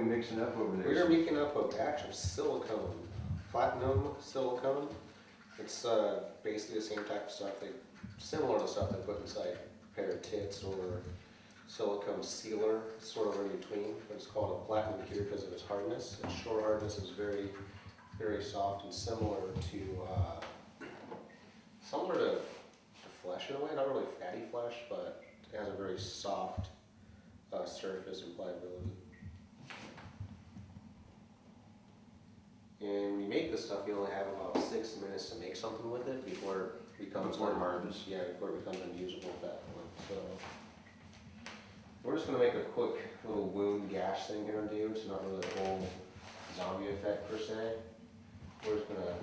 we mixing up over there? We are making up a batch of silicone, platinum silicone. It's basically the same type of stuff, similar to stuff they put inside a pair of tits or silicone sealer, sort of in between, but it's called a platinum cure because of its hardness. Its shore hardness is very, very soft and similar to flesh in a way, not really fatty flesh, but it has a very soft surface and pliability. And when you make this stuff, you only have about 6 minutes to make something with it before it becomes hardens. Yeah, before it becomes unusable at that point. So we're just going to make a quick little wound gash thing here and do. It's not really a whole zombie effect per se. We're just going to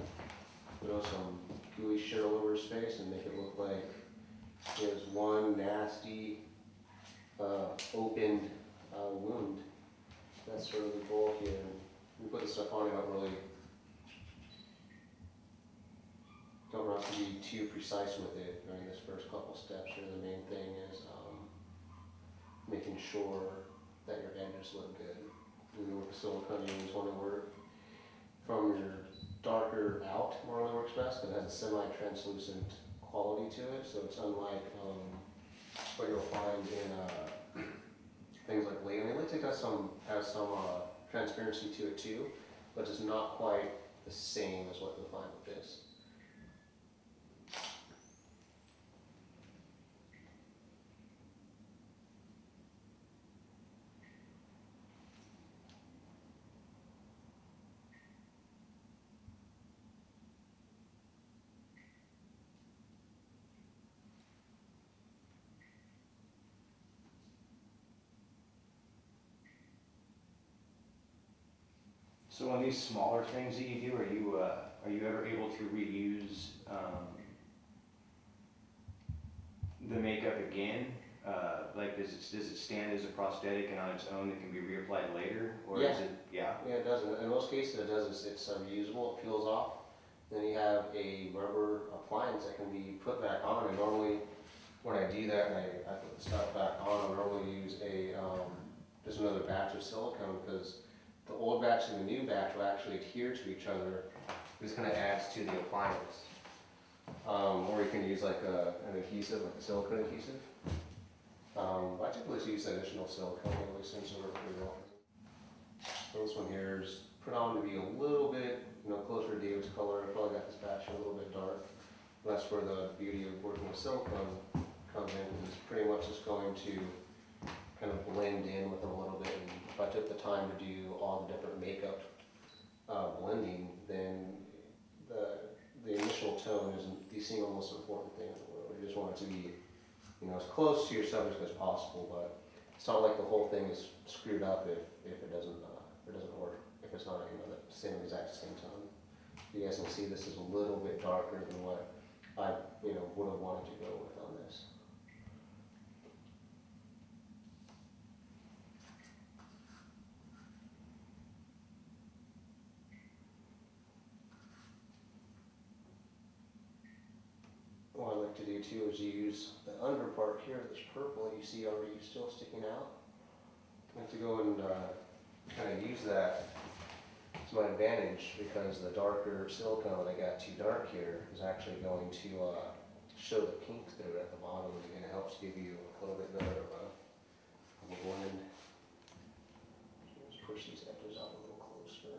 throw some gooey shit all over his face and make it look like he has one nasty opened wound. That's sort of the goal here. We put the stuff on, you don't have to be too precise with it during this first couple steps here. The main thing is making sure that your edges look good. When you work with silicone, you always want to work from your darker out, normally works best, but it has a semi-translucent quality to it, so it's unlike what you'll find in things like latex. I mean, latex has some transparency to it too, but it's not quite the same as what you'll find with this. So on these smaller things that you do, are you ever able to reuse the makeup again? Like does it stand as a prosthetic and on its own it can be reapplied later, or Yeah. is it? Yeah. Yeah, it does. In most cases, it does. It's reusable. It peels off. Then you have a rubber appliance that can be put back on. And normally, when I do that and I put the stuff back on, I normally use just another batch of silicone, because the old batch and the new batch will actually adhere to each other. This kind of adds to the appliance. Or you can use like an adhesive, like a silicone adhesive. I typically use additional silicone anyway, since we're pretty well. So this one here is put on to be a little bit, closer to David's color. I probably got this batch a little bit dark. That's where the beauty of working with silicone comes in. It's pretty much just going to kind of blend in with them a little bit. And if I took the time to do all the different makeup blending, then the initial tone isn't the single most important thing in the world. You just want it to be, as close to your subject as possible, but it's not like the whole thing is screwed up if it doesn't work, if it's not the exact same tone. You guys can see this is a little bit darker than what I would have wanted to go with on this. What I like to do too is use the under part here, this purple that you see already still sticking out. I like to go and kind of use that to my advantage, because the darker silicone I got too dark here is actually going to show the pink through it at the bottom, and it helps give you a little bit better of a blend. Just push these edges out a little closer.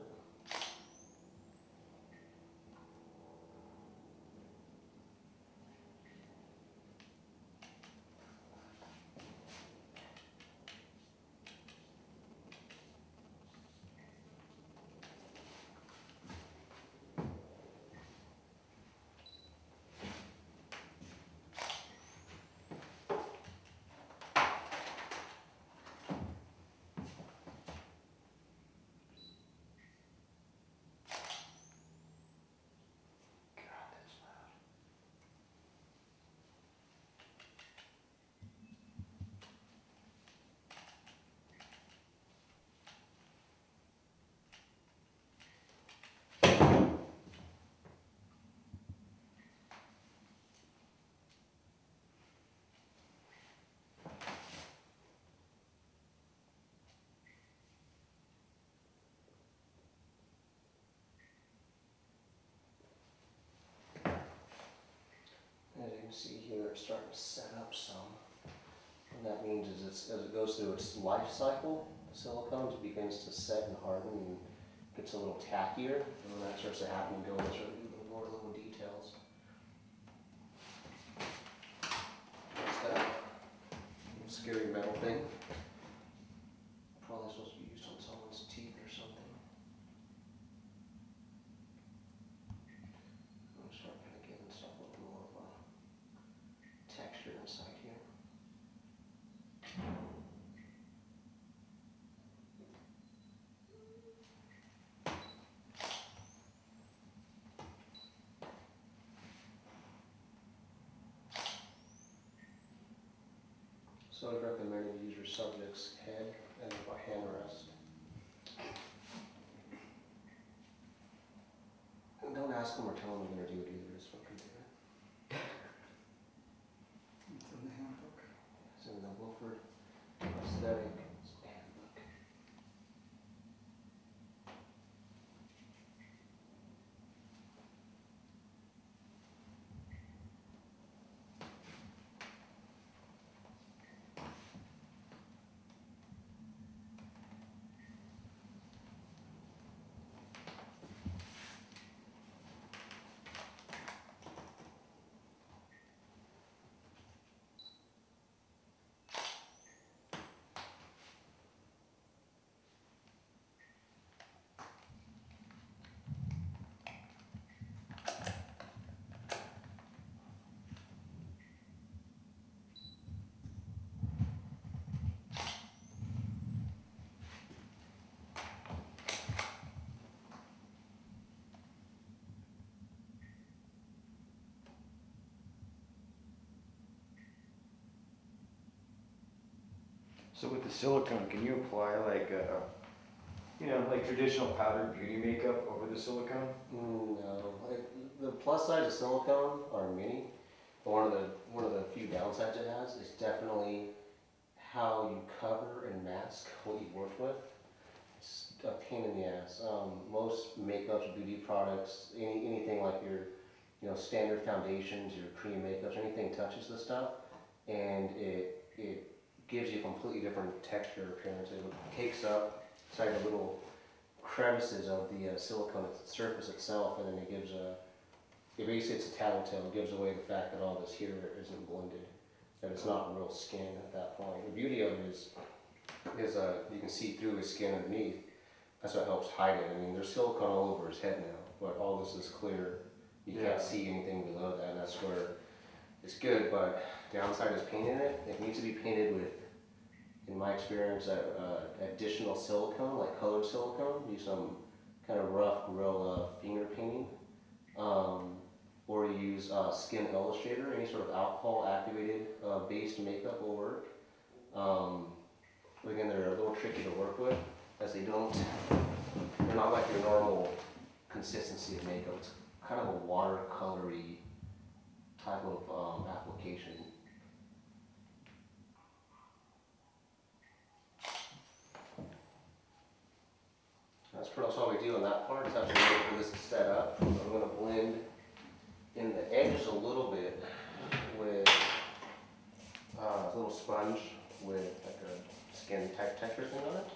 see here it's starting to set up some. What that means is as it goes through its life cycle, the silicone begins to set and harden and gets a little tackier. And when that starts to happen, go and start to do more little details. That's that scary metal thing. Probably supposed to be used on someone's teeth or something. I'm gonna start kind of giving stuff a little more of a texture inside here. So I'd recommend you use your subject's head and a hand rest. And don't ask them or tell them they're going to do it either, just fucking do it. It's in the handbook. It's in the Wilford Aesthetic Handbook. So with the silicone, can you apply like like traditional powdered beauty makeup over the silicone? No, like the plus side of silicone are many, but one of the few downsides it has is definitely how you cover and mask what you work with. It's a pain in the ass. Most makeups, beauty products, anything like your standard foundations, your cream makeups, anything touches this stuff, and it gives you a completely different texture appearance. It cakes up inside the little crevices of the silicone surface itself, and then basically it's a tattletale. It gives away the fact that all this here isn't blended, that it's not real skin at that point. The beauty of it is you can see through his skin underneath. That's what helps hide it. I mean, there's silicone all over his head now, but all this is clear. You can't see anything below that, and that's where it's good, but downside is painting it. It needs to be painted with, in my experience, additional silicone, like colored silicone. Use some kind of rough, real finger painting. Or use Skin Illustrator, any sort of alcohol activated based makeup will work. Again, they're a little tricky to work with, as they're not like your normal consistency of makeup. It's kind of a watercolory type of application. That's pretty much all we do on that part, is actually wait for this to set up. I'm going to blend in the edges a little bit with a little sponge with like a skin type texture thing on it.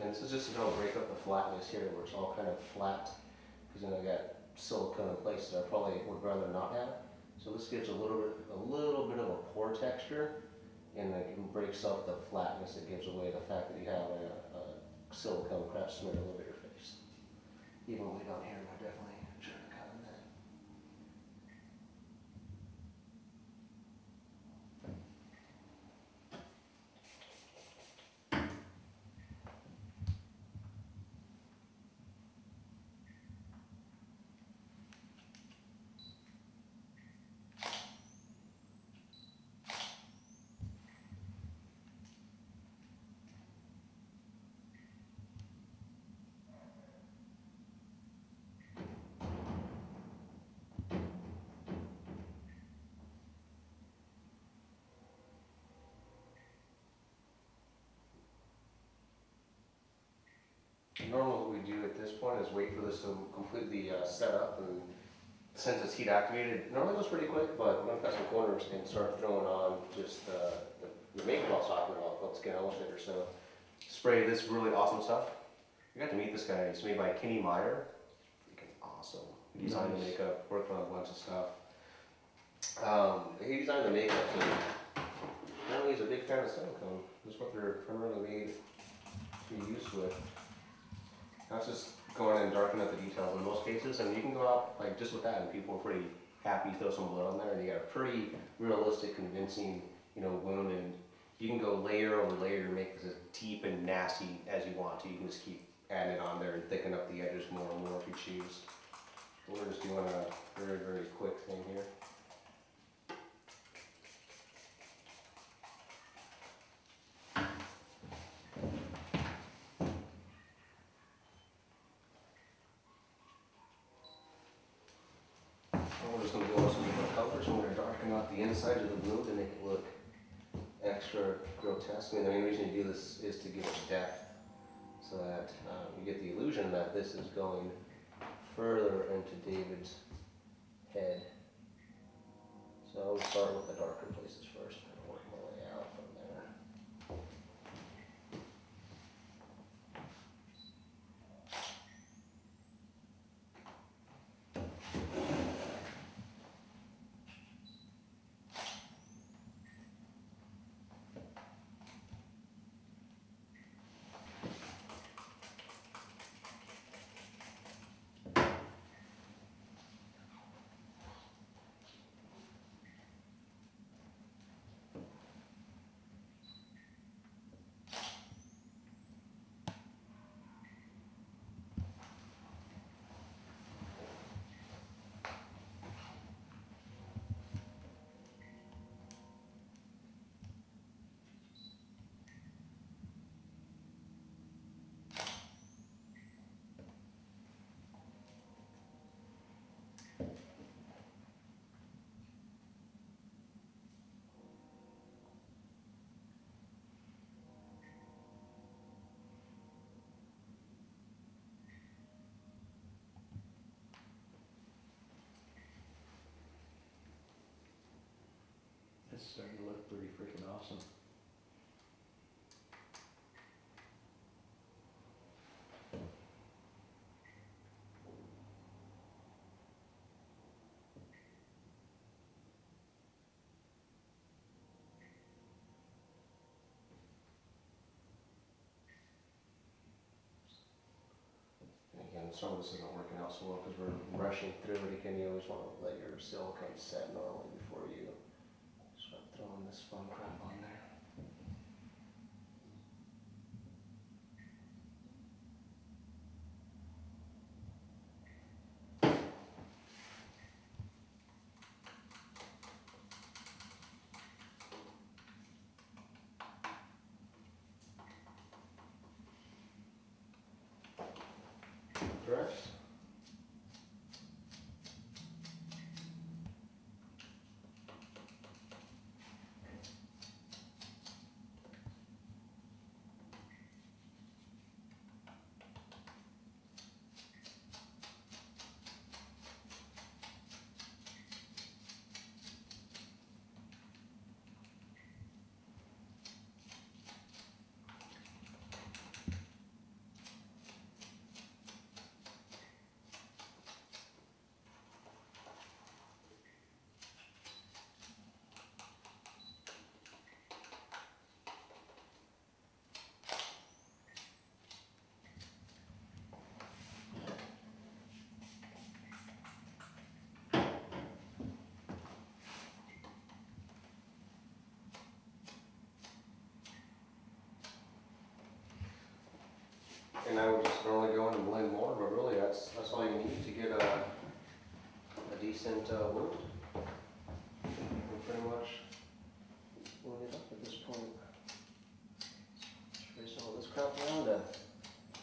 And this is just to break up the flatness here, where it's all kind of flat, because then I got silicone in places that I probably would rather not have. So this gives a little bit of a pore texture, and it breaks up the flatness. It gives away the fact that you have a silicone crap smeared all over your face. Even way down here, I definitely try to cut on that. Normally what we do at this point is wait for this to completely set up, and since it's heat activated, it normally goes pretty quick, but I'm gonna cut some corners and start throwing on just the makeup I was talking about, called Skin Illustrator. So spray this really awesome stuff. I got to meet this guy. It's made by Kenny Meyer. Freaking awesome. He designed the makeup, worked on a bunch of stuff. He designed the makeup, so apparently he's a big fan of silicone. This is what they're primarily made to be used with. That's just going in and darken up the details in most cases. I mean, you can go out like just with that, and people are pretty happy to throw some blood on there, and you got a pretty realistic, convincing, you know, wound. And you can go layer over layer to make this as deep and nasty as you want to. You can just keep adding it on there and thicken up the edges more and more if you choose. But we're just doing a very, very quick thing here. We're just going to go with some different colors. We're going to darken up the inside of the wound to make it look extra grotesque. I mean, the main reason you do this is to give it depth, so that you get the illusion that this is going further into David's head. So I'll start with the darker places first and work my way out from there. It's starting to look pretty freaking awesome. Again, some of this isn't working out so well because we're rushing through it again. You always want to let your silicone set normally before you start throwing this fun crap on there. Dress. And I would just normally go in and blend more, but really that's all you need to get a decent wound. We're pretty much wound it up at this point. Trace all this crap around to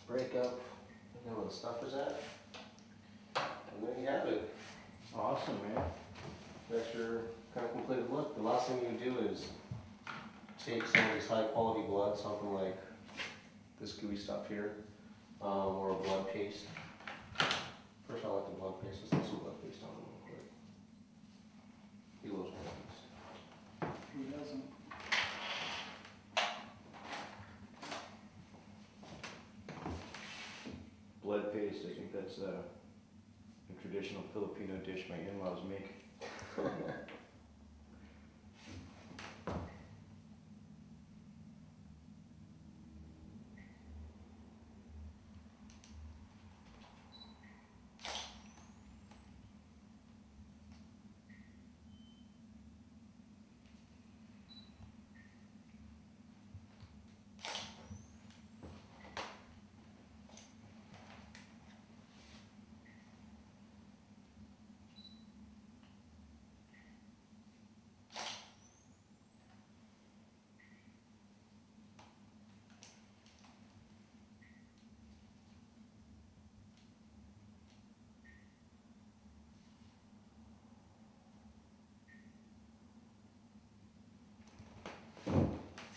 break up, you know, where the stuff is at. And there you have it. Awesome, man. That's your kind of completed look. The last thing you do is take some of this high quality blood, something like this gooey stuff here, or a blood paste. First I like the blood paste. Let's get some blood paste on it real quick. paste. I think that's a traditional Filipino dish my in-laws make.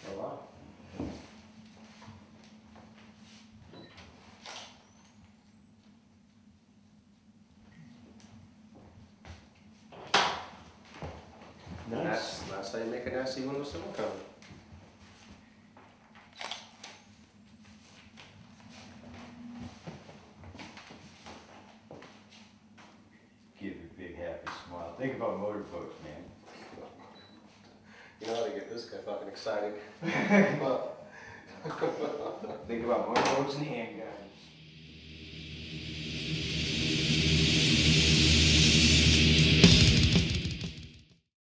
Oh, wow. And that's how you make a nasty window sill cover. Give you a big happy smile. Think about motorboats, man. You know how to get this guy fucking excited. Think about motorboats and handguns.